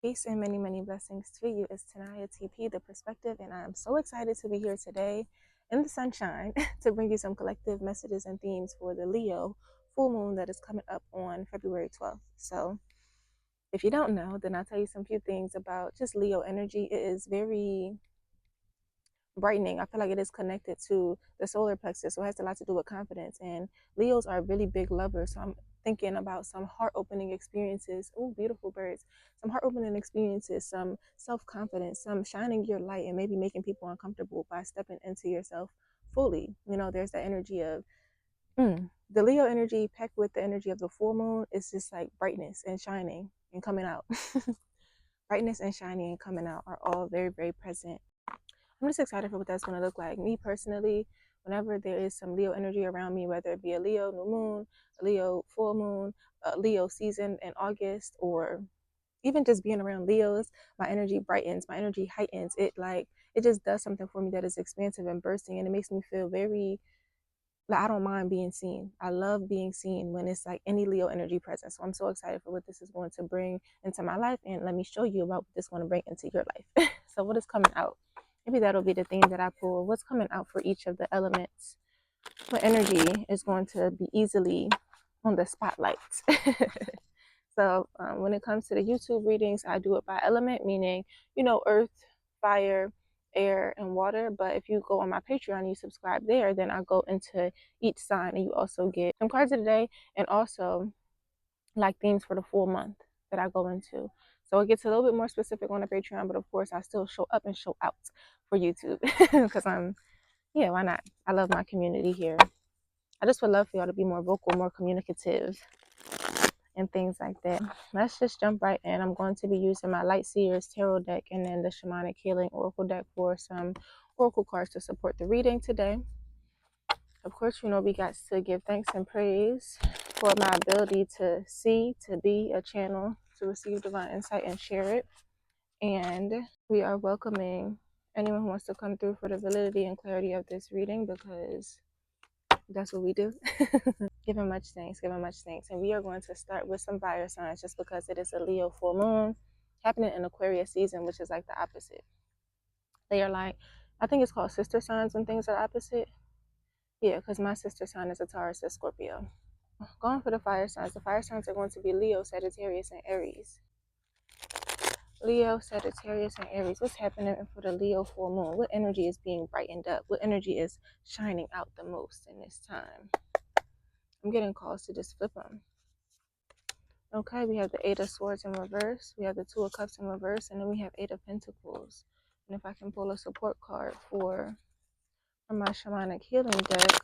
Peace and many, many blessings to you. It's tanyyahp, the perspective, and I am so excited to be here today in the sunshine to bring you some collective messages and themes for the Leo full moon that is coming up on February 12th. So, if you don't know, then I'll tell you some few things about just Leo energy. It is very brightening. I feel like it is connected to the solar plexus, so it has a lot to do with confidence. And Leos are really big lovers, so I'm thinking about some heart-opening experiences. Oh, beautiful birds! Some heart-opening experiences, some self-confidence, some shining your light, and maybe making people uncomfortable by stepping into yourself fully. You know, there's the energy of the Leo energy packed with the energy of the full moon. It's just like brightness and shining and coming out. Brightness and shining and coming out are all very, very present. I'm just excited for what that's going to look like. Me personally, whenever there is some Leo energy around me, whether it be a Leo new moon, a Leo full moon, a Leo season in August, or even just being around Leos, my energy brightens, my energy heightens. It just does something for me that is expansive and bursting, and it makes me feel very like I don't mind being seen. I love being seen when it's like any Leo energy present. So I'm so excited for what this is going to bring into my life, and let me show you about what this is going to bring into your life. So what is coming out? Maybe that'll be the theme that I pull. What's coming out for each of the elements? What energy is going to be easily on the spotlight? So when it comes to the YouTube readings, I do it by element, meaning, earth, fire, air, and water. But if you go on my Patreon, you subscribe there, then I go into each sign, and you also get some cards of the day and also like themes for the full month that I go into. So it gets a little bit more specific on the Patreon, but of course I still show up and show out for YouTube because why not? I love my community here. I just would love for y'all to be more vocal, more communicative, and things like that. Let's just jump right in. I'm going to be using my Light Seers Tarot deck and then the Shamanic Healing Oracle deck for some Oracle cards to support the reading today. Of course, we got to give thanks and praise for my ability to see, to be a channel, to receive divine insight and share it. And we are welcoming anyone who wants to come through for the validity and clarity of this reading, because that's what we do. Giving much thanks, giving much thanks. And we are going to start with some fire signs just because it is a Leo full moon happening in Aquarius season, which is like the opposite. They are like, I think it's called sister signs when things are opposite. Yeah, because my sister sign is a Taurus, a Scorpio. Going for the fire signs. The fire signs are going to be Leo, Sagittarius, and Aries. Leo, Sagittarius, and Aries. What's happening for the Leo full moon? What energy is being brightened up? What energy is shining out the most in this time? I'm getting calls to just flip them. Okay, we have the Eight of Swords in reverse. We have the Two of Cups in reverse. And then we have Eight of Pentacles. And if I can pull a support card from my Shamanic Healing deck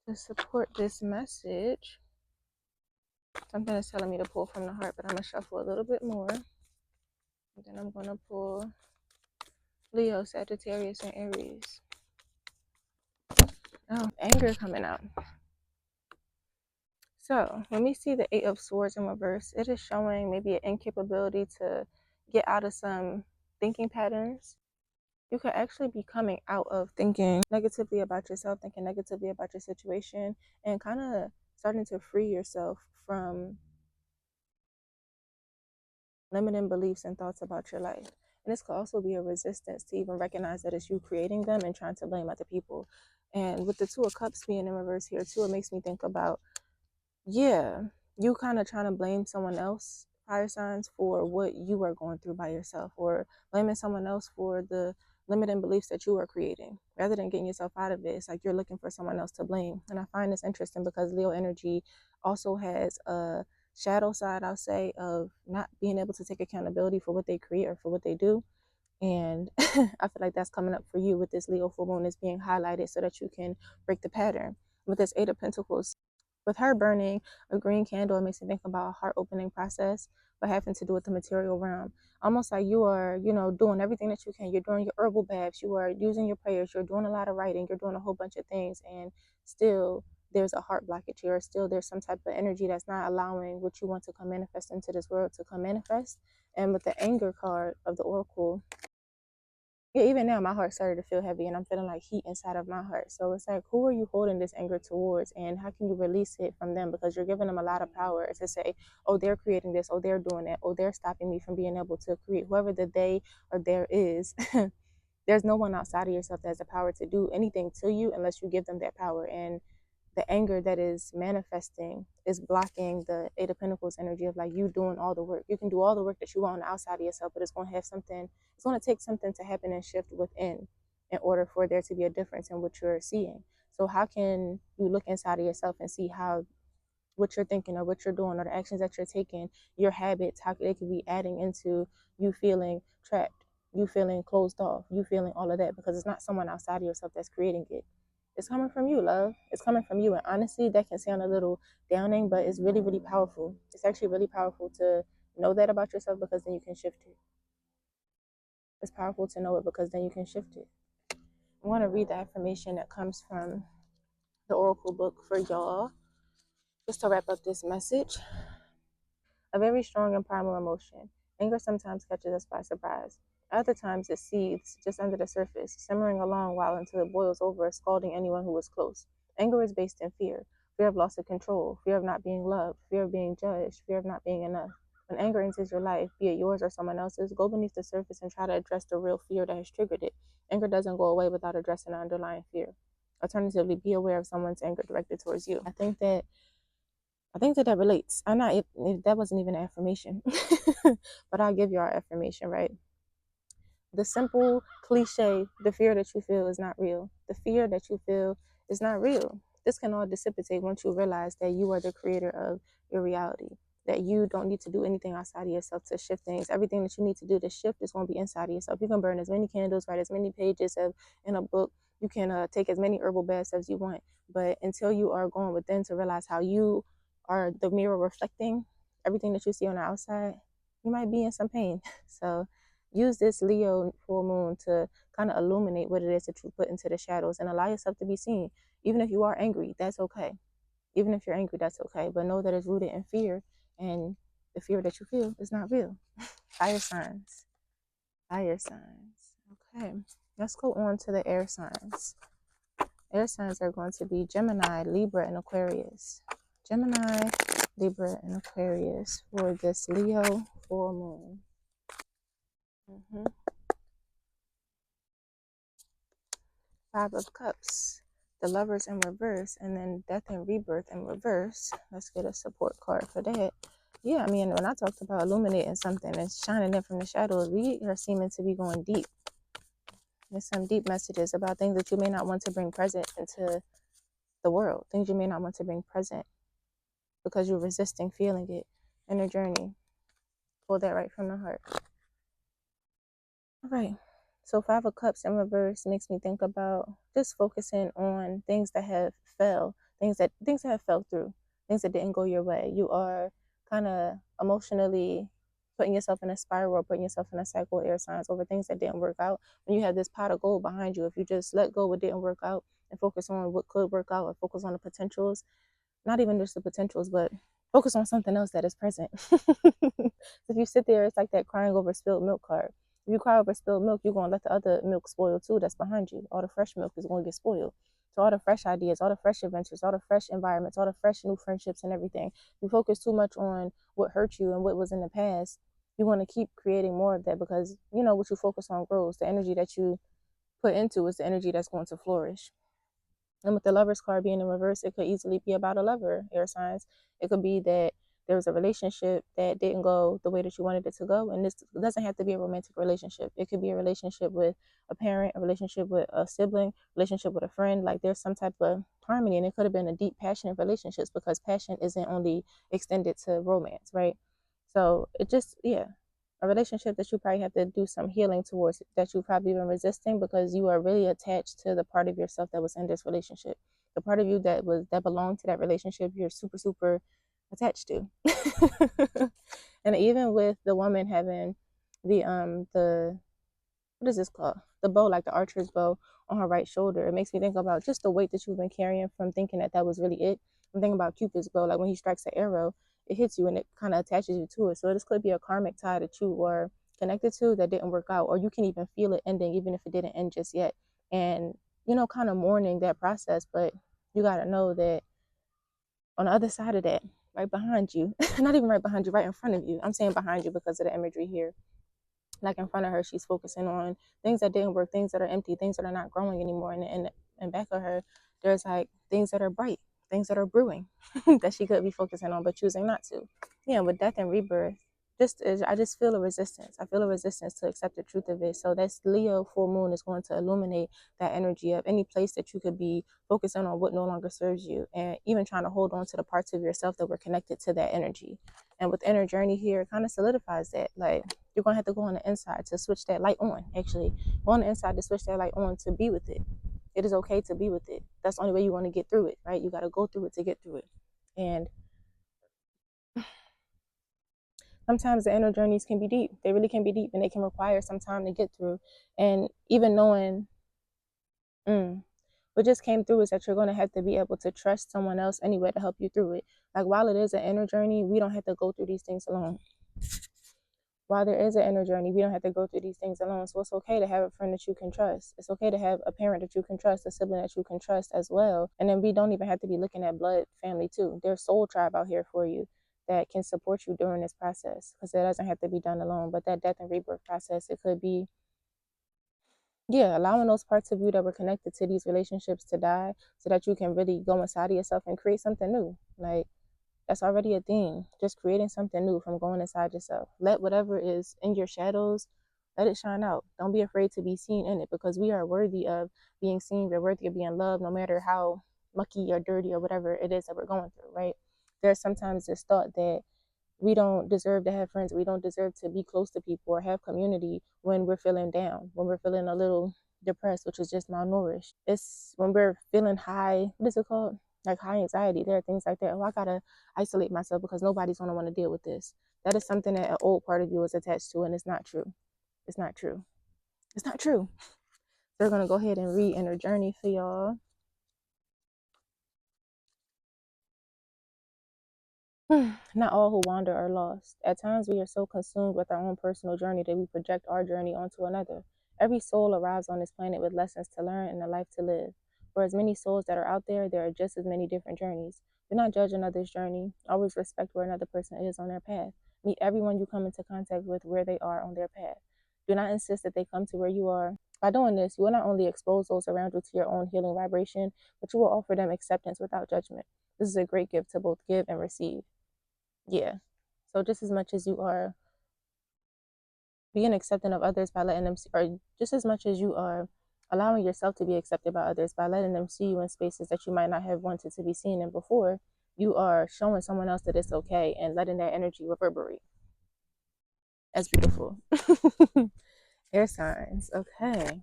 to support this message. Something is telling me to pull from the heart, but I'm going to shuffle a little bit more. And then I'm going to pull Leo, Sagittarius, and Aries. Oh, anger coming out. So when we see the Eight of Swords in reverse, it is showing maybe an incapability to get out of some thinking patterns. You could actually be coming out of thinking negatively about yourself, thinking negatively about your situation, and kind of starting to free yourself from limiting beliefs and thoughts about your life. And this could also be a resistance to even recognize that it's you creating them and trying to blame other people. And with the Two of Cups being in reverse here too, it makes me think about, you kind of trying to blame someone else, fire signs, for what you are going through by yourself, or blaming someone else for the limiting beliefs that you are creating. Rather than getting yourself out of it, it's like you're looking for someone else to blame. And I find this interesting because Leo energy also has a shadow side, I'll say, of not being able to take accountability for what they create or for what they do. And I feel like that's coming up for you with this Leo full moon is being highlighted so that you can break the pattern. With this Eight of Pentacles, with her burning a green candle, it makes me think about a heart opening process, but having to do with the material realm. Almost like you are, doing everything that you can. You're doing your herbal baths, you are using your prayers, you're doing a lot of writing, you're doing a whole bunch of things, and still there's a heart blockage here. Still there's some type of energy that's not allowing what you want to come manifest into this world to come manifest. And with the anger card of the Oracle, Yeah, even now my heart started to feel heavy and I'm feeling like heat inside of my heart. So it's like, who are you holding this anger towards, and how can you release it from them? Because you're giving them a lot of power to say, oh, they're creating this, oh, they're doing that, oh, they're stopping me from being able to create. Whoever the they or there is, there's no one outside of yourself that has the power to do anything to you unless you give them that power. And the anger that is manifesting is blocking the Eight of Pentacles energy of like you doing all the work. You can do all the work that you want on the outside of yourself, but it's going to have something, it's going to take something to happen and shift within in order for there to be a difference in what you're seeing. So how can you look inside of yourself and see how what you're thinking or what you're doing or the actions that you're taking, your habits, how they could be adding into you feeling trapped, you feeling closed off, you feeling all of that, because it's not someone outside of yourself that's creating it. It's coming from you, love. It's coming from you. And honestly, that can sound a little downing, but it's really, really powerful. It's actually really powerful to know that about yourself, because then you can shift it. It's powerful to know it because then you can shift it. I want to read the affirmation that comes from the Oracle book for y'all, just to wrap up this message. A very strong and primal emotion. Anger sometimes catches us by surprise. Other times it seethes just under the surface, simmering a long while until it boils over, scalding anyone who is close. Anger is based in fear. Fear of loss of control, fear of not being loved, fear of being judged, fear of not being enough. When anger enters your life, be it yours or someone else's, go beneath the surface and try to address the real fear that has triggered it. Anger doesn't go away without addressing the underlying fear. Alternatively, be aware of someone's anger directed towards you. I think that relates. I'm not. That wasn't even an affirmation, but I'll give you our affirmation, right? The simple cliche, the fear that you feel is not real. The fear that you feel is not real. This can all dissipate once you realize that you are the creator of your reality, that you don't need to do anything outside of yourself to shift things. Everything that you need to do to shift is going to be inside of yourself. You can burn as many candles, write as many pages of in a book. You can take as many herbal baths as you want. But until you are going within to realize how you are the mirror reflecting everything that you see on the outside, you might be in some pain. So use this Leo full moon to kind of illuminate what it is that you put into the shadows and allow yourself to be seen. Even if you are angry, that's okay. Even if you're angry, that's okay. But know that it's rooted in fear, and the fear that you feel is not real. Fire signs. Fire signs. Okay. Let's go on to the air signs. Air signs are going to be Gemini, Libra, and Aquarius. Gemini, Libra, and Aquarius for this Leo full moon. Mm-hmm. Five of Cups, the Lovers in reverse, and then Death and Rebirth in reverse. Let's get a support card for that. Yeah, I mean, when I talked about illuminating something and shining in from the shadows, we are seeming to be going deep. There's some deep messages about things that you may not want to bring present into the world, things you may not want to bring present because you're resisting feeling it in a journey. Pull that right from the heart. All right. So Five of Cups in reverse makes me think about just focusing on things that have fell, things that have fell through, things that didn't go your way. You are kind of emotionally putting yourself in a spiral, putting yourself in a cycle of air signs over things that didn't work out. When you have this pot of gold behind you, if you just let go what didn't work out and focus on what could work out, or focus on the potentials, not even just the potentials, but focus on something else that is present. If you sit there, it's like that crying over spilled milk card. If you cry over spilled milk, you're going to let the other milk spoil too that's behind you. All the fresh milk is going to get spoiled. So all the fresh ideas, all the fresh adventures, all the fresh environments, all the fresh new friendships and everything. You focus too much on what hurt you and what was in the past, you're going to keep creating more of that, because you know what you focus on grows. The energy that you put into is the energy that's going to flourish. And with the Lover's card being in reverse, it could easily be about a lover, air signs. It could be that there was a relationship that didn't go the way that you wanted it to go. And this doesn't have to be a romantic relationship. It could be a relationship with a parent, a relationship with a sibling, relationship with a friend. Like there's some type of harmony. And it could have been a deep, passionate relationships, because passion isn't only extended to romance, right? So it just, yeah, a relationship that you probably have to do some healing towards, that you've probably been resisting because you are really attached to the part of yourself that was in this relationship. The part of you that belonged to that relationship, you're super, super attached to. And even with the woman having the what is this called? The bow, like the archer's bow on her right shoulder. It makes me think about just the weight that you've been carrying from thinking that that was really it. I'm thinking about Cupid's bow, like when he strikes an arrow, it hits you and it kind of attaches you to it. So this could be a karmic tie that you are connected to that didn't work out, or you can even feel it ending even if it didn't end just yet, and kind of mourning that process. But you got to know that on the other side of that, right behind you, not even right behind you, right in front of you, I'm saying behind you because of the imagery here, like in front of her, she's focusing on things that didn't work, things that are empty, things that are not growing anymore. And in back of her, there's like things that are bright, things that are brewing that she could be focusing on, but choosing not to. Yeah, with death and rebirth, I just feel a resistance. I feel a resistance to accept the truth of it. So that's Leo full moon is going to illuminate that energy of any place that you could be focusing on what no longer serves you, and even trying to hold on to the parts of yourself that were connected to that energy. And with inner journey here, it kind of solidifies that. Like, you're going to have to go on the inside to switch that light on. Actually, go on the inside to switch that light on, to be with it. It is okay to be with it. That's the only way you want to get through it, right? You got to go through it to get through it. And sometimes the inner journeys can be deep. They really can be deep, and they can require some time to get through. And even knowing what just came through is that you're going to have to be able to trust someone else anyway to help you through it. Like, while it is an inner journey, we don't have to go through these things alone. While there is an inner journey, we don't have to go through these things alone. So it's okay to have a friend that you can trust. It's okay to have a parent that you can trust, a sibling that you can trust as well. And then we don't even have to be looking at blood family too. There's soul tribe out here for you that can support you during this process, because it doesn't have to be done alone. But that death and rebirth process, it could be, yeah, allowing those parts of you that were connected to these relationships to die, so that you can really go inside of yourself and create something new. Like, that's already a theme. Just creating something new from going inside yourself. Let whatever is in your shadows, let it shine out. Don't be afraid to be seen in it, because we are worthy of being seen. We're worthy of being loved, no matter how mucky or dirty or whatever it is that we're going through, right? There's sometimes this thought that we don't deserve to have friends. We don't deserve to be close to people or have community when we're feeling down, when we're feeling a little depressed, which is just malnourished. It's when we're feeling high, what is it called? Like high anxiety. There are things like that. Oh, I gotta isolate myself because nobody's gonna want to deal with this. That is something that an old part of you is attached to, and it's not true. It's not true. It's not true. They're gonna go ahead and read Inner Journey for y'all. Not all who wander are lost. At times, we are so consumed with our own personal journey that we project our journey onto another. Every soul arrives on this planet with lessons to learn and a life to live. For as many souls that are out there, there are just as many different journeys. Do not judge another's journey. Always respect where another person is on their path. Meet everyone you come into contact with where they are on their path. Do not insist that they come to where you are. By doing this, you will not only expose those around you to your own healing vibration, but you will offer them acceptance without judgment. This is a great gift to both give and receive. Yeah. So just as much as you are being accepting of others by letting them see, or just as much as you are allowing yourself to be accepted by others by letting them see you in spaces that you might not have wanted to be seen in before, you are showing someone else that it's okay and letting that energy reverberate. That's beautiful. Air signs. Okay.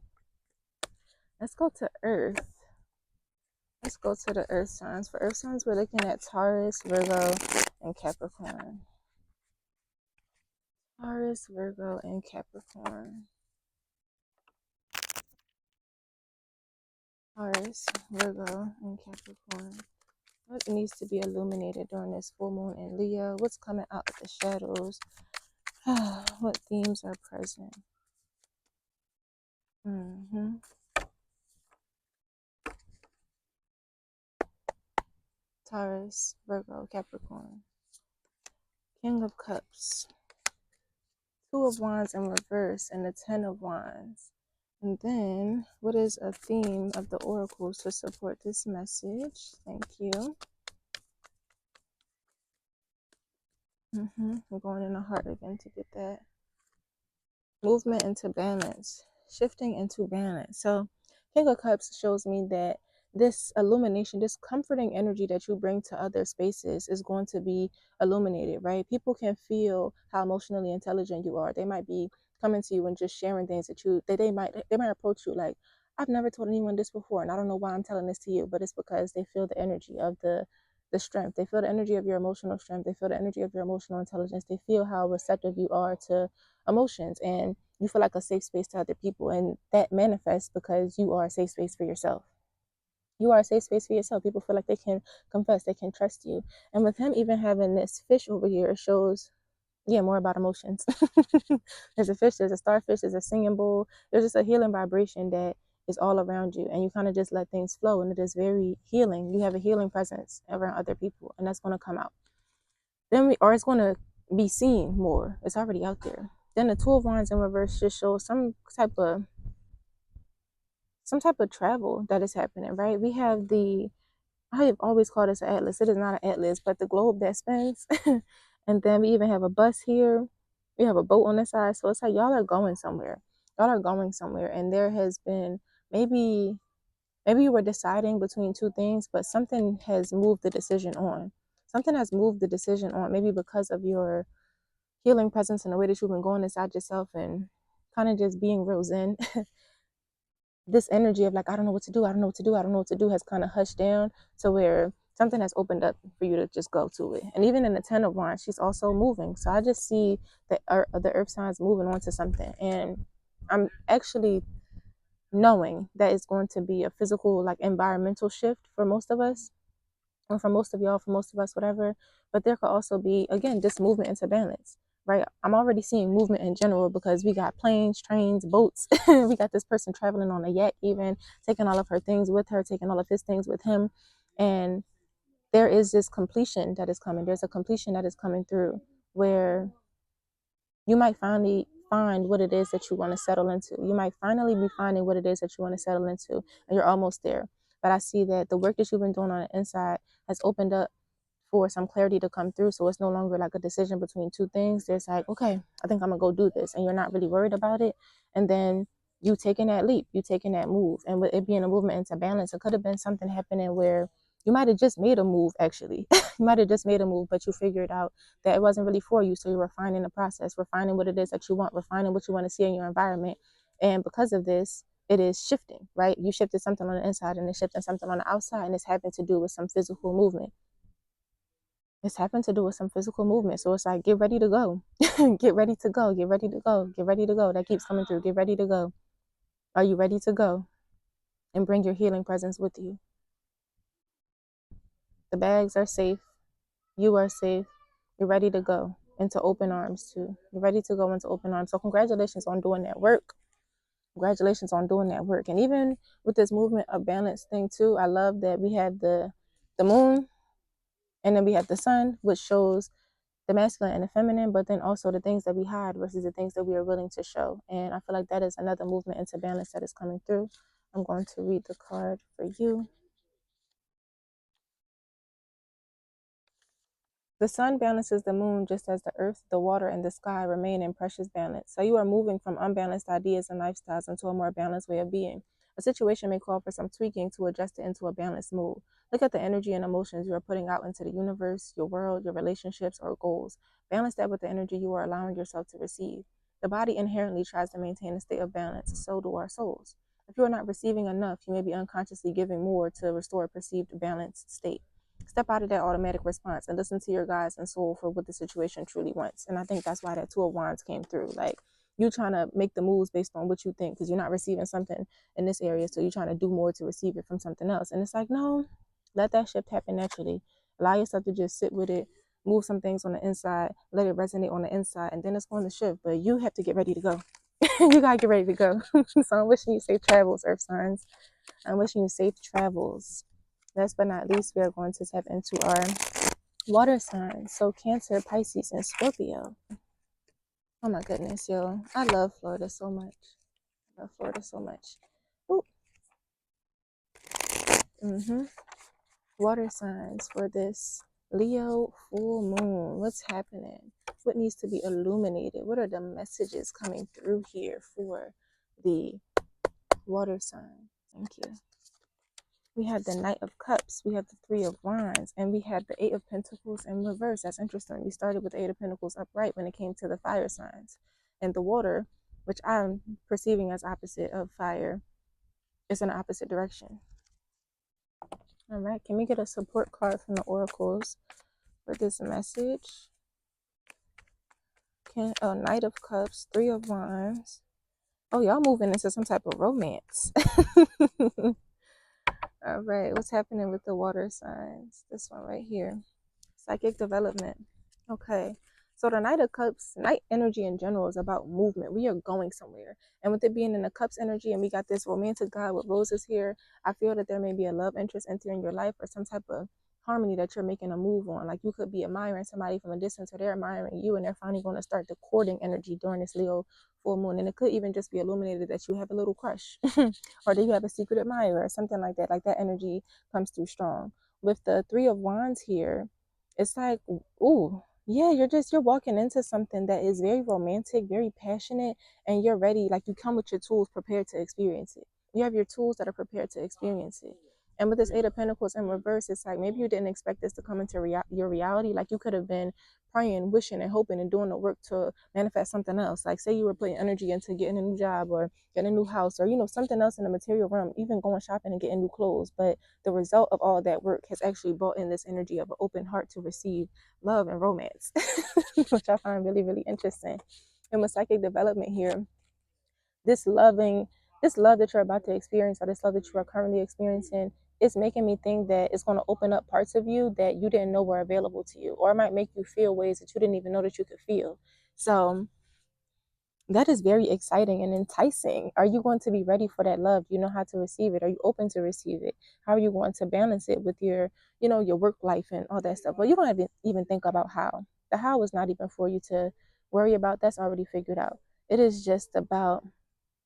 Let's go to Earth. Let's go to the Earth signs. For Earth signs, we're looking at Taurus, Virgo, and Capricorn. Taurus, Virgo, and Capricorn. Taurus, Virgo, and Capricorn. What needs to be illuminated during this full moon in Leo? What's coming out of the shadows? What themes are present? Taurus, Virgo, Capricorn. King of Cups. Two of Wands in reverse and the Ten of Wands. And then, what is a theme of the oracles to support this message? Thank you. We're going in the heart again to get that. Movement into balance. Shifting into balance. So, King of Cups shows me that this illumination, this comforting energy that you bring to other spaces is going to be illuminated, right? People can feel how emotionally intelligent you are. They might be coming to you and just sharing things that they might approach you like, I've never told anyone this before, and I don't know why I'm telling this to you, but it's because they feel the energy of the strength. They feel the energy of your emotional strength. They feel the energy of your emotional intelligence. They feel how receptive you are to emotions, and you feel like a safe space to other people, and that manifests because you are a safe space for yourself. You are a safe space for yourself. People feel like they can confess, they can trust you. And with him even having this fish over here, it shows yeah, more about emotions. There's a fish, there's a starfish, there's a singing bowl. There's just a healing vibration that is all around you, and you kind of just let things flow, and it is very healing. You have a healing presence around other people, and that's going to come out. Or it's going to be seen more. It's already out there. Then the Two of Wands in reverse just shows some type of travel that is happening, right? We have I have always called this an atlas. It is not an atlas, but the globe that spins. And then we even have a bus here. We have a boat on the side. So it's like y'all are going somewhere. Y'all are going somewhere. And there has been maybe you were deciding between two things, but something has moved the decision on. Something has moved the decision on, maybe because of your healing presence and the way that you've been going inside yourself and kind of just being real zen. This energy of like, I don't know what to do, I don't know what to do, I don't know what to do has kind of hushed down to where something has opened up for you to just go to it. And even in the Ten of Wands, she's also moving. So I just see the earth signs moving on to something. And I'm actually knowing that it's going to be a physical, like environmental shift for most of us, or for most of y'all, for most of us, whatever. But there could also be, again, just movement into balance, right? I'm already seeing movement in general because we got planes, trains, boats. We got this person traveling on a yacht, even taking all of her things with her, taking all of his things with him. And there is this completion that is coming. There's a completion that is coming through where you might finally find what it is that you want to settle into. You might finally be finding what it is that you want to settle into, and you're almost there. But I see that the work that you've been doing on the inside has opened up for some clarity to come through. So it's no longer like a decision between two things. There's like, okay, I think I'm gonna go do this, and you're not really worried about it. And then you taking that leap, you taking that move, and with it being a movement into balance, it could have been something happening where you might have just made a move. Actually, you might have just made a move, but you figured out that it wasn't really for you. So you're refining the process, refining what it is that you want, refining what you want to see in your environment, and because of this, it is shifting, right? You shifted something on the inside and it's shifting something on the outside, and it's having to do with some physical movement. It's having to do with some physical movement. So it's like, get ready to go. Get ready to go. Get ready to go. Get ready to go. That keeps coming through. Get ready to go. Are you ready to go? And bring your healing presence with you. The bags are safe. You are safe. You're ready to go into open arms too. You're ready to go into open arms. So congratulations on doing that work. Congratulations on doing that work. And even with this movement of balance thing too, I love that we have the moon, and then we have the sun, which shows the masculine and the feminine, but then also the things that we hide versus the things that we are willing to show. And I feel like that is another movement into balance that is coming through. I'm going to read the card for you. The sun balances the moon just as the earth, the water, and the sky remain in precious balance. So you are moving from unbalanced ideas and lifestyles into a more balanced way of being. A situation may call for some tweaking to adjust it into a balanced mood. Look at the energy and emotions you are putting out into the universe, your world, your relationships, or goals. Balance that with the energy you are allowing yourself to receive. The body inherently tries to maintain a state of balance, so do our souls. If you are not receiving enough, you may be unconsciously giving more to restore a perceived balanced state. Step out of that automatic response and listen to your guides and soul for what the situation truly wants. And I think that's why that Two of Wands came through. Like, you trying to make the moves based on what you think because you're not receiving something in this area, so you're trying to do more to receive it from something else. And it's like, no, let that shift happen naturally. Allow yourself to just sit with it, move some things on the inside, let it resonate on the inside, and then it's going to shift. But you have to get ready to go. You gotta get ready to go. So I'm wishing you safe travels, earth signs. I'm wishing you safe travels. Last but not least, we are going to tap into our water signs. So Cancer, Pisces, and Scorpio. Oh my goodness, yo. I love Florida so much. I love Florida so much. Ooh. Water signs for this Leo full moon. What's happening? What needs to be illuminated? What are the messages coming through here for the water sign? Thank you. We had the Knight of Cups, we had the Three of Wands, and we had the Eight of Pentacles in reverse. That's interesting. We started with the Eight of Pentacles upright when it came to the fire signs. And the water, which I'm perceiving as opposite of fire, is in the opposite direction. All right, can we get a support card from the oracles for this message? Knight of Cups, Three of Wands. Oh, y'all moving into some type of romance. All right, what's happening with the water signs? This one right here. Psychic development. Okay, So the Knight of Cups, night energy in general is about movement. We are going somewhere. And with it being in the Cups energy and we got this romantic God with roses here, I feel that there may be a love interest entering your life or some type of harmony that you're making a move on. Like you could be admiring somebody from a distance or they're admiring you and they're finally going to start the courting energy during this Leo full moon. And it could even just be illuminated that you have a little crush or that you have a secret admirer or something like that. Like that energy comes through strong. With the Three of Wands here, it's like, ooh, yeah, you're walking into something that is very romantic, very passionate, and you're ready. Like you come with your tools prepared to experience it. You have your tools that are prepared to experience it. And with this Eight of Pentacles in reverse, it's like maybe you didn't expect this to come into your reality. Like you could have been praying, wishing, and hoping and doing the work to manifest something else. Like say you were putting energy into getting a new job or getting a new house or, something else in the material realm, even going shopping and getting new clothes. But the result of all that work has actually brought in this energy of an open heart to receive love and romance, which I find really, really interesting. And with psychic development here, this loving, this love that you're about to experience or this love that you are currently experiencing is making me think that it's going to open up parts of you that you didn't know were available to you, or it might make you feel ways that you didn't even know that you could feel. So that is very exciting and enticing. Are you going to be ready for that love? Do you know how to receive it? Are you open to receive it? How are you going to balance it with your, your work life and all that stuff? Well, you don't have to even think about how. The how is not even for you to worry about. That's already figured out. It is just about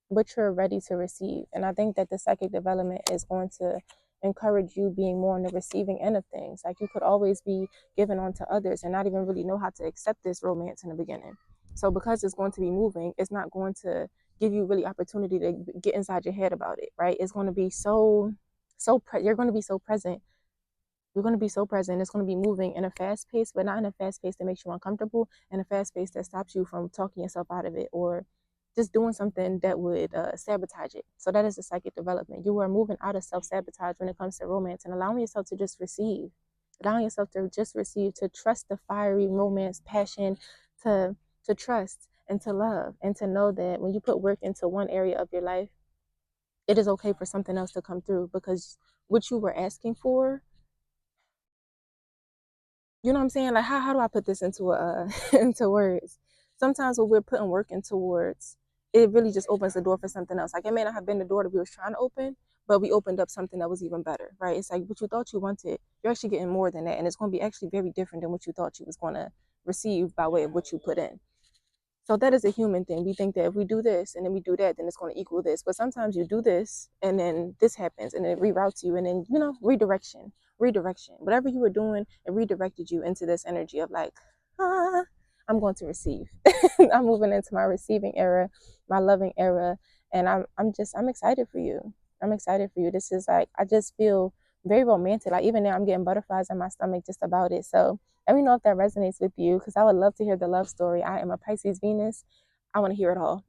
what you're ready to receive. And I think that the psychic development is going to encourage you being more on the receiving end of things. Like you could always be giving on to others and not even really know how to accept this romance in the beginning. So because it's going to be moving, it's not going to give you really opportunity to get inside your head about it, right? It's going to be you're going to be so present. You're going to be so present. It's going to be moving in a fast pace, but not in a fast pace that makes you uncomfortable, and a fast pace that stops you from talking yourself out of it or just doing something that would sabotage it. So that is the psychic development. You are moving out of self-sabotage when it comes to romance and allowing yourself to just receive. Allowing yourself to just receive, to trust the fiery romance, passion, to trust and to love, and to know that when you put work into one area of your life, it is okay for something else to come through, because what you were asking for, you know what I'm saying? Like how do I put this into into words? Sometimes when we're putting work into words, it really just opens the door for something else. Like it may not have been the door that we was trying to open, but we opened up something that was even better, right? It's like what you thought you wanted, you're actually getting more than that, and it's going to be actually very different than what you thought you was going to receive by way of what you put in. So that is a human thing. We think that if we do this and then we do that, then it's going to equal this. But sometimes you do this and then this happens and it reroutes you, and then, redirection. Whatever you were doing, it redirected you into this energy of like, I'm going to receive. I'm moving into my receiving era, my loving era. And I'm excited for you. I'm excited for you. This is like, I just feel very romantic. Like even now I'm getting butterflies in my stomach just about it. So let me know if that resonates with you, because I would love to hear the love story. I am a Pisces Venus. I want to hear it all.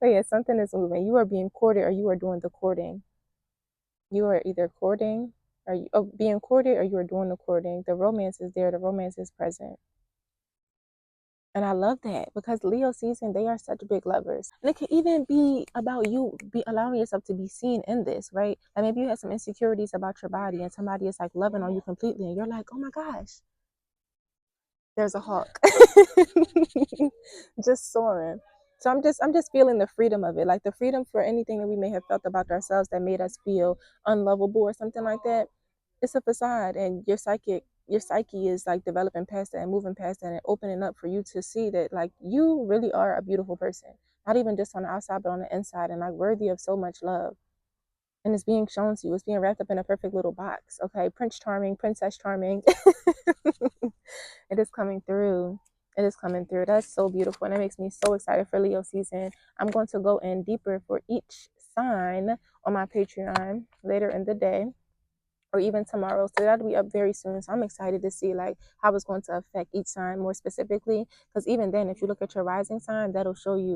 But yeah, something is moving. You are being courted or you are doing the courting. You are either courting or being courted, or you are doing the courting. The romance is there. The romance is present. And I love that, because Leo season, they are such big lovers. And it can even be about you allowing yourself to be seen in this, right? Like maybe you have some insecurities about your body and somebody is like loving on you completely and you're like, oh my gosh, there's a hawk just soaring. So I'm just feeling the freedom of it, like the freedom for anything that we may have felt about ourselves that made us feel unlovable or something like that. It's a facade, and your psyche is like developing past that and moving past that and opening up for you to see that like you really are a beautiful person, not even just on the outside but on the inside, and like worthy of so much love. And it's being shown to you. It's being wrapped up in a perfect little box. Okay, Prince Charming, Princess Charming. It is coming through. It is coming through. That's so beautiful. And it makes me so excited for Leo season. I'm going to go in deeper for each sign on my Patreon later in the day, or even tomorrow. So that'll be up very soon. So I'm excited to see like how it's going to affect each sign more specifically. Because even then, if you look at your rising sign, that'll show you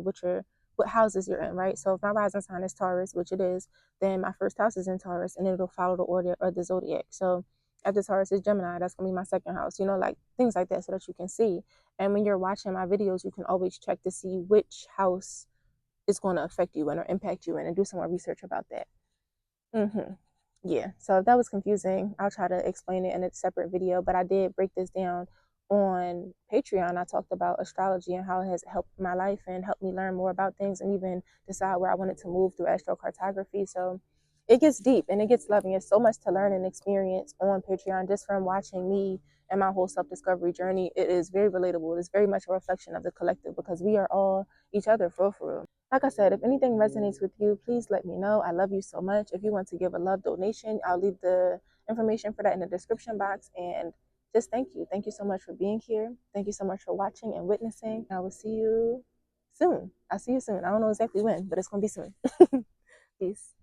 what houses you're in, right? So if my rising sign is Taurus, which it is, then my first house is in Taurus, and it'll follow the order of the zodiac. So after Taurus is Gemini, that's gonna be my second house, like things like that, so that you can see. And when you're watching my videos, you can always check to see which house is going to affect you and or impact you and do some more research about that. Yeah, so if that was confusing, I'll try to explain it in a separate video, but I did break this down on Patreon, I talked about astrology and how it has helped my life and helped me learn more about things and even decide where I wanted to move through astrocartography. So it gets deep and it gets loving. It's so much to learn and experience on Patreon just from watching me and my whole self-discovery journey. It is very relatable. It is very much a reflection of the collective because we are all each other for real. Like I said, if anything resonates with you, please let me know. I love you so much. If you want to give a love donation, I'll leave the information for that in the description box. And just thank you. Thank you so much for being here. Thank you so much for watching and witnessing. I will see you soon. I'll see you soon. I don't know exactly when, but it's going to be soon. Peace.